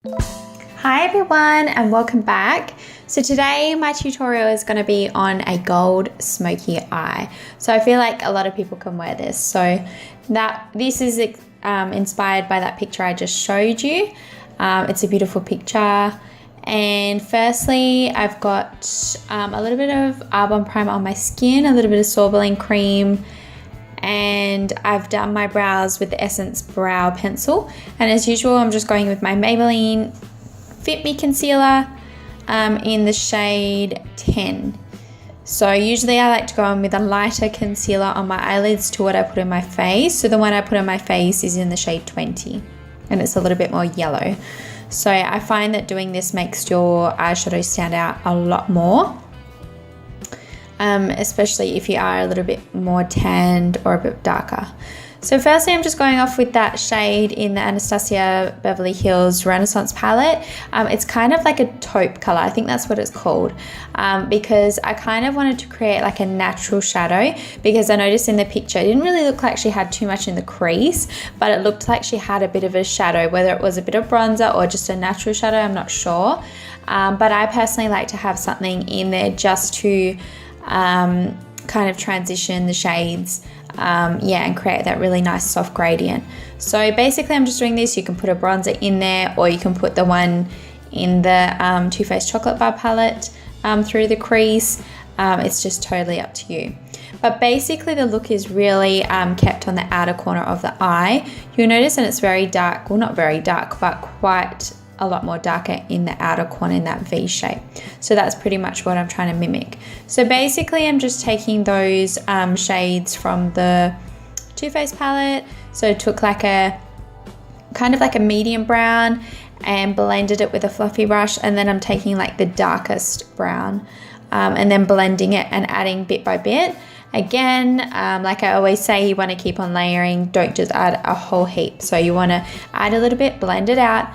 Hi everyone and welcome back. So today my tutorial is going to be on a gold smoky eye. So I feel like a lot of people can wear this. So this is inspired by that picture I just showed you. It's a beautiful picture. And firstly, I've got a little bit of Arbonne primer on my skin, a little bit of Sorbolene cream, and I've done my brows with the Essence Brow Pencil. And as usual, I'm just going with my Maybelline Fit Me Concealer in the shade 10. So usually I like to go in with a lighter concealer on my eyelids to what I put in my face. So the one I put on my face is in the shade 20 and it's a little bit more yellow. So I find that doing this makes your eyeshadow stand out a lot more. Especially if you are a little bit more tanned or a bit darker. So firstly, I'm just going off with that shade in the Anastasia Beverly Hills Renaissance palette. It's kind of like a taupe color. I think that's what it's called, because I kind of wanted to create like a natural shadow, because I noticed in the picture it didn't really look like she had too much in the crease, but it looked like she had a bit of a shadow, whether it was a bit of bronzer or just a natural shadow, I'm not sure. But I personally like to have something in there just to kind of transition the shades, and create that really nice soft gradient. So basically I'm just doing this. You can put a bronzer in there, or you can put the one in the Too Faced Chocolate Bar palette through the crease. It's just totally up to you. But basically the look is really kept on the outer corner of the eye. You'll notice that it's very dark, well, not very dark, but quite a lot more darker in the outer corner in that V shape. So that's pretty much what I'm trying to mimic. So basically I'm just taking those shades from the Too Faced palette. So I took like a kind of like a medium brown and blended it with a fluffy brush, and then I'm taking like the darkest brown and then blending it and adding bit by bit. Again, like I always say, you want to keep on layering, don't just add a whole heap. So you want to add a little bit, blend it out,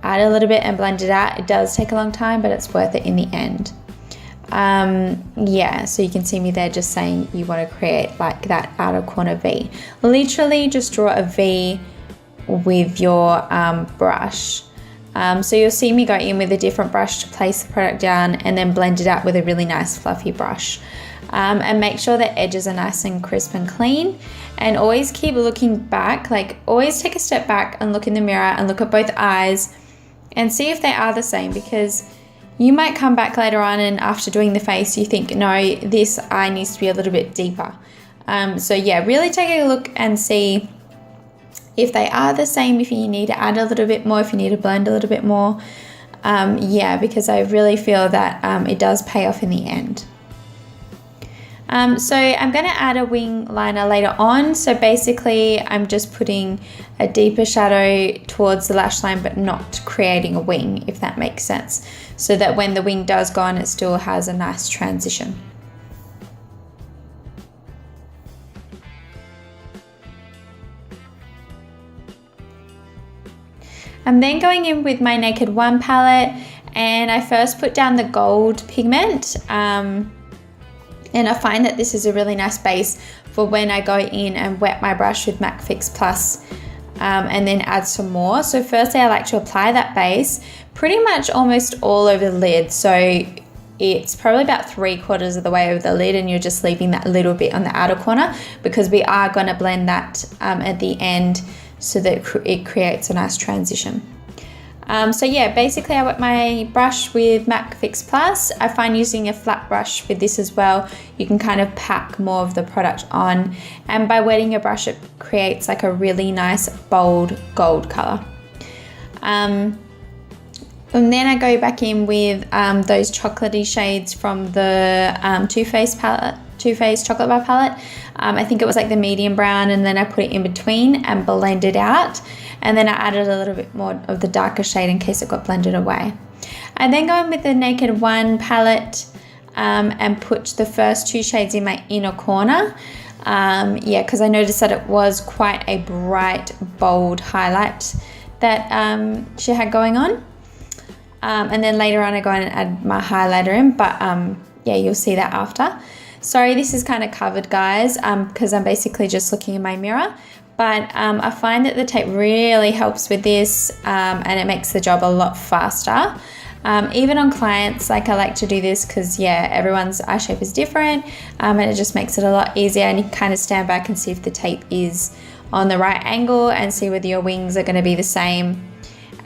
add a little bit and blend it out. It does take a long time, but it's worth it in the end. So you can see me there just saying you want to create like that outer corner V. Literally just draw a V with your brush. So you'll see me go in with a different brush to place the product down and then blend it out with a really nice fluffy brush. And make sure the edges are nice and crisp and clean, and always keep looking back, like always take a step back and look in the mirror and look at both eyes and see if they are the same, because you might come back later on and after doing the face you think, no, this eye needs to be a little bit deeper. Really take a look and see if they are the same, if you need to add a little bit more, if you need to blend a little bit more. Because I really feel that it does pay off in the end. So I'm going to add a wing liner later on. So basically I'm just putting a deeper shadow towards the lash line, but not creating a wing, if that makes sense. So that when the wing does go on, it still has a nice transition. I'm then going in with my Naked One palette, and I first put down the gold pigment. And I find that this is a really nice base for when I go in and wet my brush with MAC Fix Plus and then add some more. So firstly, I like to apply that base pretty much almost all over the lid. So it's probably about 3/4 of the way over the lid, and you're just leaving that little bit on the outer corner, because we are going to blend that at the end so that it creates a nice transition. Basically I wet my brush with MAC Fix Plus. I find using a flat brush with this as well, you can kind of pack more of the product on, and by wetting your brush it creates like a really nice bold gold color. And then I go back in with those chocolatey shades from the Too Faced Chocolate Bar palette. I think it was like the medium brown, and then I put it in between and blend it out. And then I added a little bit more of the darker shade in case it got blended away. I then go in with the Naked One palette and put the first 2 shades in my inner corner. Because I noticed that it was quite a bright, bold highlight that she had going on. And then later on I go in and add my highlighter in, but you'll see that after. Sorry, this is kind of covered, guys, because I'm basically just looking in my mirror. but I find that the tape really helps with this, and it makes the job a lot faster. Even on clients, like I like to do this because everyone's eye shape is different, and it just makes it a lot easier, and you can kind of stand back and see if the tape is on the right angle and see whether your wings are going to be the same.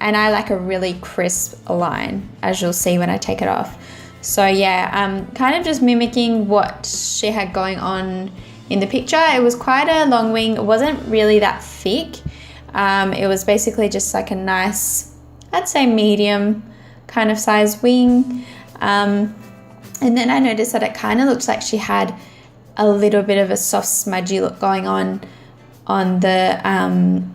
And I like a really crisp line, as you'll see when I take it off. So kind of just mimicking what she had going on in the picture. It was quite a long wing. It wasn't really that thick. It was basically just like a nice, I'd say medium kind of size wing. And then I noticed that it kind of looks like she had a little bit of a soft smudgy look going on the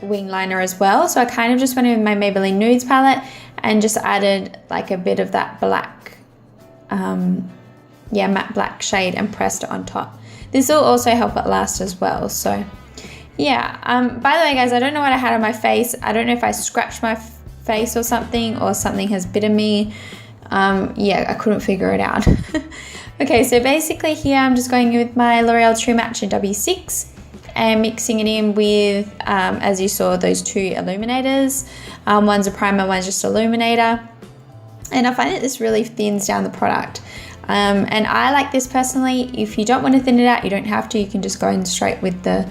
wing liner as well. So I kind of just went in with my Maybelline Nudes palette and just added like a bit of that black, matte black shade and pressed it on top. This will also help it last as well. So by the way guys, I don't know what I had on my face. I don't know if I scratched my face or something has bitten me. I couldn't figure it out. Okay, so basically here I'm just going in with my L'Oreal True Match in W6 and mixing it in with, as you saw, those two illuminators. One's a primer, one's just illuminator. And I find that this really thins down the product. And I like this personally. If you don't want to thin it out, you don't have to. You can just go in straight with the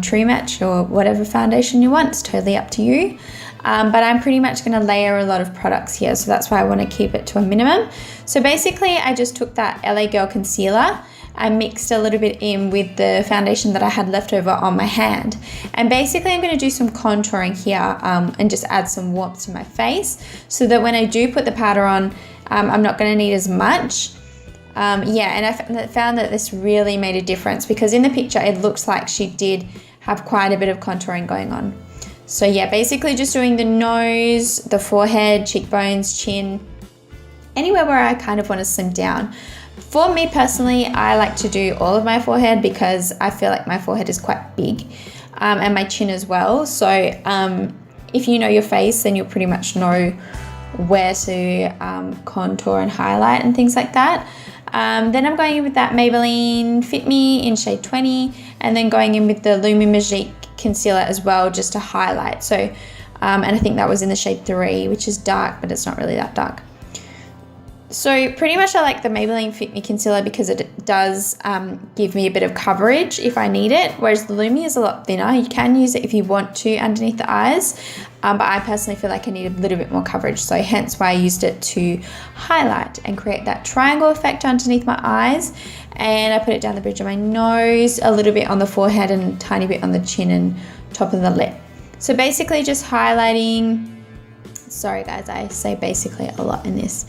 True Match or whatever foundation you want. It's totally up to you. But I'm pretty much going to layer a lot of products here, so that's why I want to keep it to a minimum. So basically I just took that LA Girl concealer and mixed a little bit in with the foundation that I had left over on my hand. And basically I'm going to do some contouring here and just add some warmth to my face so that when I do put the powder on, I'm not going to need as much. And I found that this really made a difference because in the picture it looks like she did have quite a bit of contouring going on. So basically just doing the nose, the forehead, cheekbones, chin, anywhere where I kind of want to slim down. For me personally, I like to do all of my forehead because I feel like my forehead is quite big, and my chin as well. So if you know your face, then you'll pretty much know where to contour and highlight and things like that. Then I'm going in with that Maybelline Fit Me in shade 20 and then going in with the Lumi Magique concealer as well just to highlight. So and I think that was in the shade 3, which is dark, but it's not really that dark. So pretty much I like the Maybelline Fit Me concealer because it does give me a bit of coverage if I need it, whereas the Lumi is a lot thinner. You can use it if you want to underneath the eyes, but I personally feel like I need a little bit more coverage, so hence why I used it to highlight and create that triangle effect underneath my eyes. And I put it down the bridge of my nose, a little bit on the forehead and a tiny bit on the chin and top of the lip. So basically just highlighting, sorry guys, I say basically a lot in this.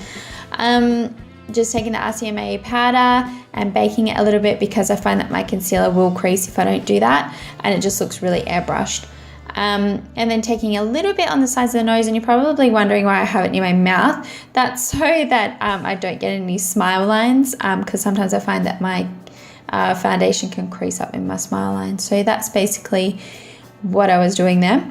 Just taking the RCMA powder and baking it a little bit because I find that my concealer will crease if I don't do that, and it just looks really airbrushed. And then taking a little bit on the sides of the nose, and you're probably wondering why I have it near my mouth. That's so that I don't get any smile lines, because sometimes I find that my foundation can crease up in my smile line. So that's basically what I was doing there.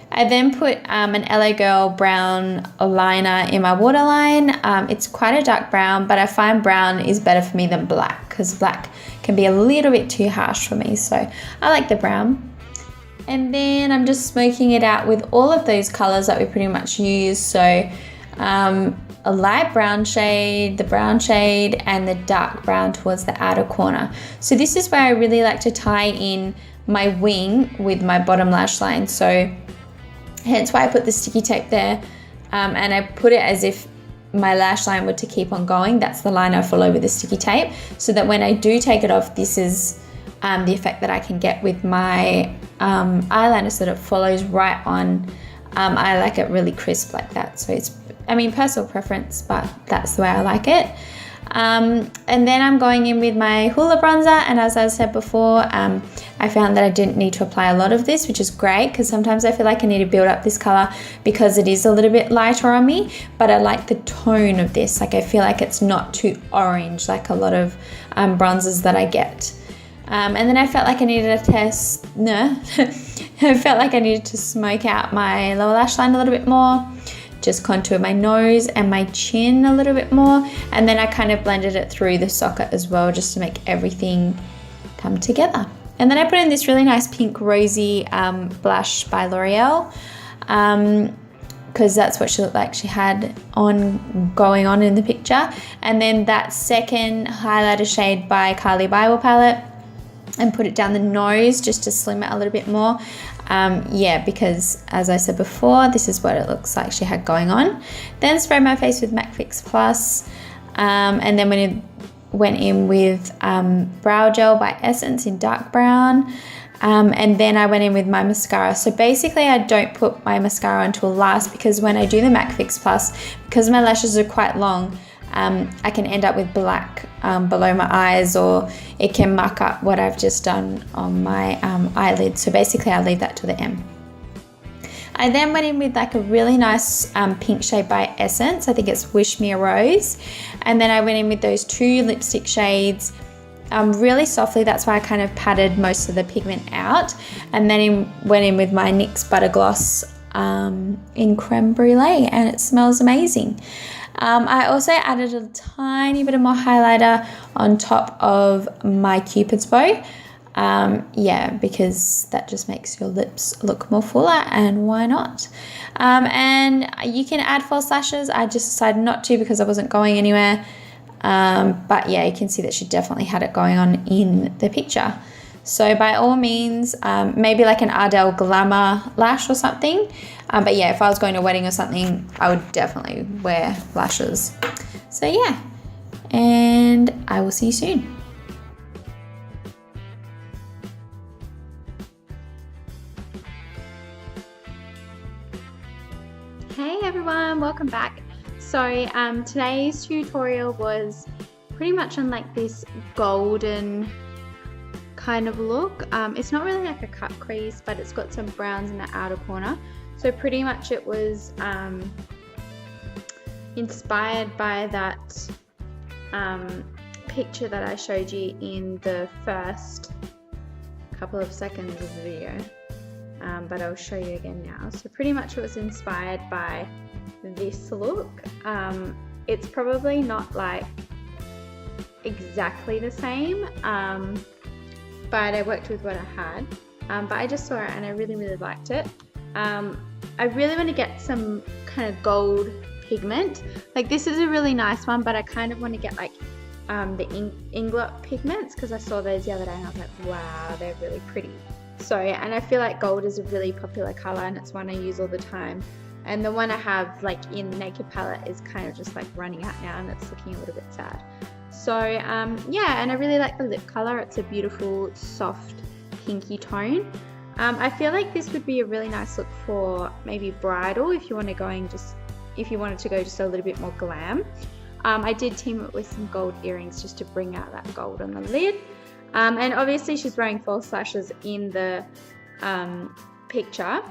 I then put an LA Girl brown liner in my waterline. It's quite a dark brown, but I find brown is better for me than black because black can be a little bit too harsh for me. So I like the brown. And then I'm just smoking it out with all of those colors that we pretty much use. So a light brown shade, the brown shade, and the dark brown towards the outer corner. So this is where I really like to tie in my wing with my bottom lash line. So hence why I put the sticky tape there, and I put it as if my lash line were to keep on going. That's the line I follow with the sticky tape, so that when I do take it off, this is the effect that I can get with my eyeliner, so that it follows right on. I like it really crisp like that. So it's, I mean, personal preference, but that's the way I like it. And then I'm going in with my Hoola bronzer, and as I said before, I found that I didn't need to apply a lot of this, which is great because sometimes I feel like I need to build up this color because it is a little bit lighter on me, but I like the tone of this. Like I feel like it's not too orange like a lot of bronzers that I get. And then I felt like I needed I felt like I needed to smoke out my lower lash line a little bit more. Just contour my nose and my chin a little bit more, and then I kind of blended it through the socket as well just to make everything come together. And then I put in this really nice pink rosy blush by L'Oreal, because that's what she looked like she had going on in the picture. And then that second highlighter shade by Kylie Bible palette, and put it down the nose just to slim it a little bit more. Yeah, because as I said before, this is what it looks like she had going on. Then sprayed my face with MAC Fix Plus, and then went in with Brow Gel by Essence in dark brown. And then I went in with my mascara. So basically I don't put my mascara until last, because when I do the MAC Fix Plus, because my lashes are quite long, I can end up with black below my eyes, or it can muck up what I've just done on my eyelid. So basically I leave that to the end. I then went in with like a really nice pink shade by Essence. I think it's Wish Me a Rose. And then I went in with those two lipstick shades really softly. That's why I kind of patted most of the pigment out. And then went in with my NYX Butter Gloss in Creme Brulee, and it smells amazing. I also added a tiny bit of more highlighter on top of my Cupid's bow. Yeah, because that just makes your lips look more fuller, and why not? And you can add false lashes. I just decided not to because I wasn't going anywhere. But yeah, you can see that she definitely had it going on in the picture. So by all means, maybe like an Ardell Glamour lash or something. But yeah, if I was going to a wedding or something, I would definitely wear lashes. So yeah, and I will see you soon. Hey everyone, welcome back. So today's tutorial was pretty much on like this golden kind of look. It's not really like a cut crease, but it's got some browns in the outer corner. So pretty much it was inspired by that picture that I showed you in the first couple of seconds of the video. But I'll show you again now. So pretty much it was inspired by this look. It's probably not like exactly the same, but I worked with what I had. But I just saw it and I really liked it. I really want to get some kind of gold pigment. Like this is a really nice one, but I kind of want to get like the Inglot pigments, because I saw those the other day and I was like, wow, they're really pretty. So, and I feel like gold is a really popular color and it's one I use all the time. And the one I have like in Naked Palette is kind of just like running out now and it's looking a little bit sad. So yeah, and I really like the lip color. It's a beautiful soft pinky tone. I feel like this would be a really nice look for maybe bridal if you want to if you wanted to go just a little bit more glam. I did team it with some gold earrings just to bring out that gold on the lid. And obviously she's wearing false lashes in the picture,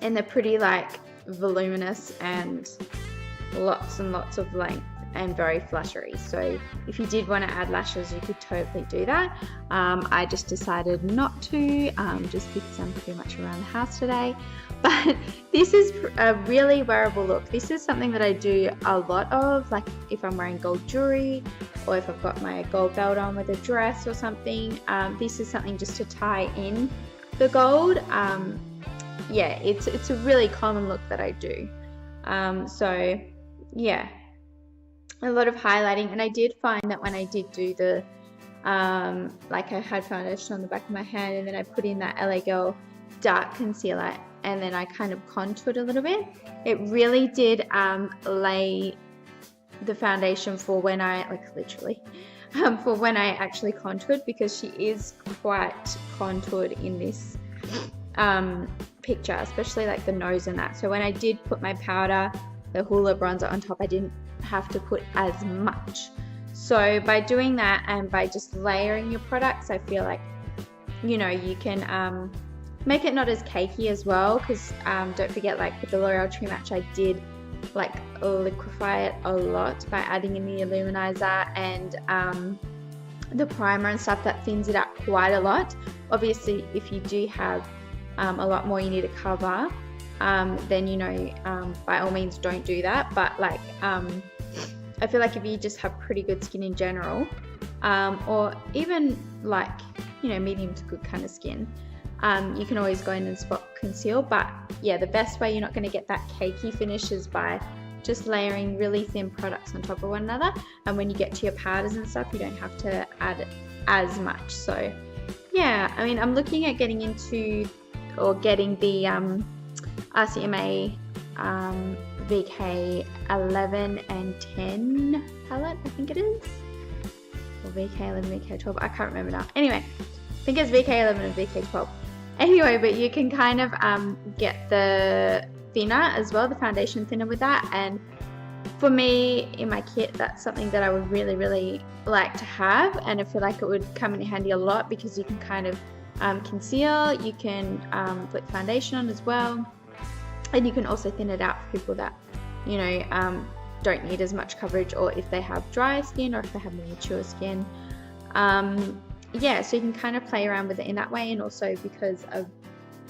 and they're pretty like voluminous and lots of length and very flashery. So if you did want to add lashes, you could totally do that. I just decided not to, just because I'm pretty much around the house today. But this is a really wearable look. This is something that I do a lot of, like if I'm wearing gold jewelry or if I've got my gold belt on with a dress or something. This is something just to tie in the gold. Yeah, it's a really common look that I do. So yeah, a lot of highlighting. And I did find that when I did do the like I had foundation on the back of my hand, and then I put in that LA Girl dark concealer, and then I kind of contoured a little bit. It really did lay the foundation for when I, like literally, for when I actually contoured, because she is quite contoured in this picture, especially like the nose and that. So when I did put my powder, the Hoola bronzer on top, I didn't have to put as much. So by doing that and by just layering your products, I feel like, you know, you can make it not as cakey as well, because don't forget, like with the L'Oreal True Match, I did like liquefy it a lot by adding in the illuminizer and the primer and stuff. That thins it out quite a lot. Obviously if you do have a lot more you need to cover, then, you know, by all means don't do that. But like I feel like if you just have pretty good skin in general, or even like, you know, medium to good kind of skin, you can always go in and spot conceal. But yeah, the best way you're not going to get that cakey finish is by just layering really thin products on top of one another, and when you get to your powders and stuff, you don't have to add as much. So yeah, I mean, I'm looking at getting into or getting the RCMA VK 11 and 10 palette, I think it is, or VK 11, VK 12, I can't remember now. Anyway, I think it's VK 11 and VK 12. Anyway, but you can kind of get the thinner as well, the foundation thinner with that. And for me, in my kit, that's something that I would really like to have, and I feel like it would come in handy a lot because you can kind of conceal, you can put foundation on as well, and you can also thin it out for people that, you know, don't need as much coverage, or if they have dry skin, or if they have more mature skin. Yeah, so you can kind of play around with it in that way. And also because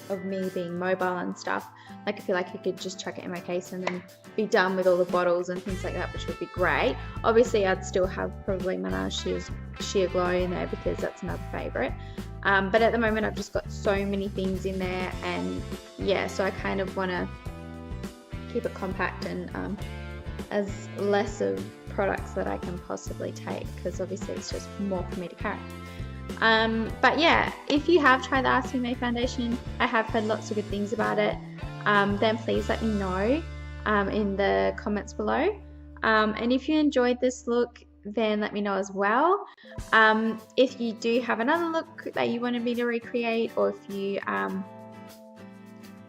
of me being mobile and stuff, like I feel like I could just chuck it in my case and then be done with all the bottles and things like that, which would be great. Obviously I'd still have probably my NARS Sheer Glow in there because that's another favorite, but at the moment I've just got so many things in there, and yeah, so I kind of want to keep it compact and as less of products that I can possibly take, because obviously it's just more for me to carry. But yeah, if you have tried the RCMA foundation, I have heard lots of good things about it, then please let me know in the comments below, and if you enjoyed this look, then let me know as well. If you do have another look that you wanted me to recreate, or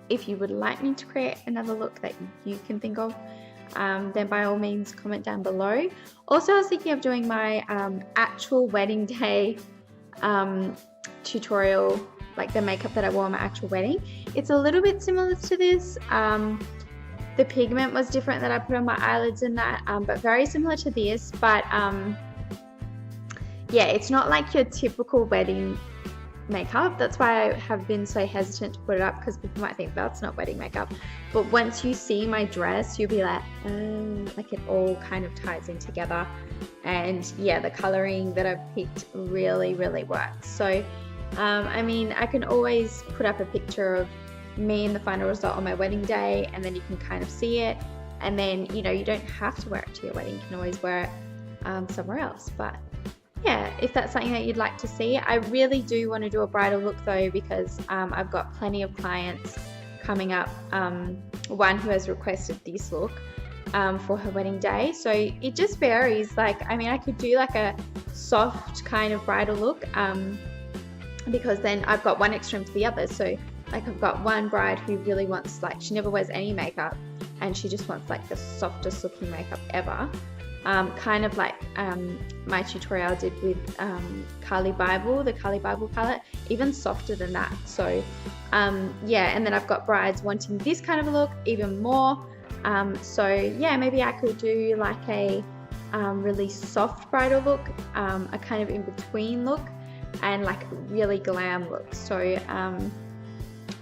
if you would like me to create another look that you can think of, then by all means comment down below. Also, I was thinking of doing my actual wedding day tutorial, like the makeup that I wore on my actual wedding. It's a little bit similar to this. The pigment was different that I put on my eyelids and that, but very similar to this. But yeah, it's not like your typical wedding makeup. That's why I have been so hesitant to put it up, because people might think that's not wedding makeup. But once you see my dress, you'll be like, oh, like it all kind of ties in together. And yeah, the coloring that I've picked really works. So I mean, I can always put up a picture of me in the final result on my wedding day, and then you can kind of see it, and then, you know, you don't have to wear it to your wedding, you can always wear it somewhere else. But yeah, if that's something that you'd like to see, I really do want to do a bridal look though, because I've got plenty of clients coming up, one who has requested this look for her wedding day. So it just varies. Like, I mean, I could do like a soft kind of bridal look, because then I've got one extreme to the other. So like, I've got one bride who really wants, like, she never wears any makeup and she just wants like the softest looking makeup ever, kind of like my tutorial I did with Kali Bible, the Kali Bible palette, even softer than that. So yeah, and then I've got brides wanting this kind of a look, even more. So yeah, maybe I could do like a really soft bridal look, a kind of in between look, and like a really glam look. So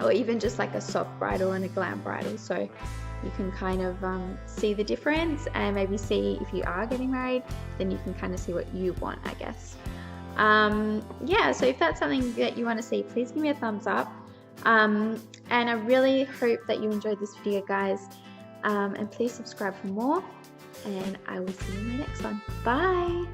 or even just like a soft bridal and a glam bridal, so you can kind of see the difference, and maybe see if you are getting married, then you can kind of see what you want, I guess. Yeah, so if that's something that you want to see, please give me a thumbs up, and I really hope that you enjoyed this video, guys, and please subscribe for more, and I will see you in my next one. Bye.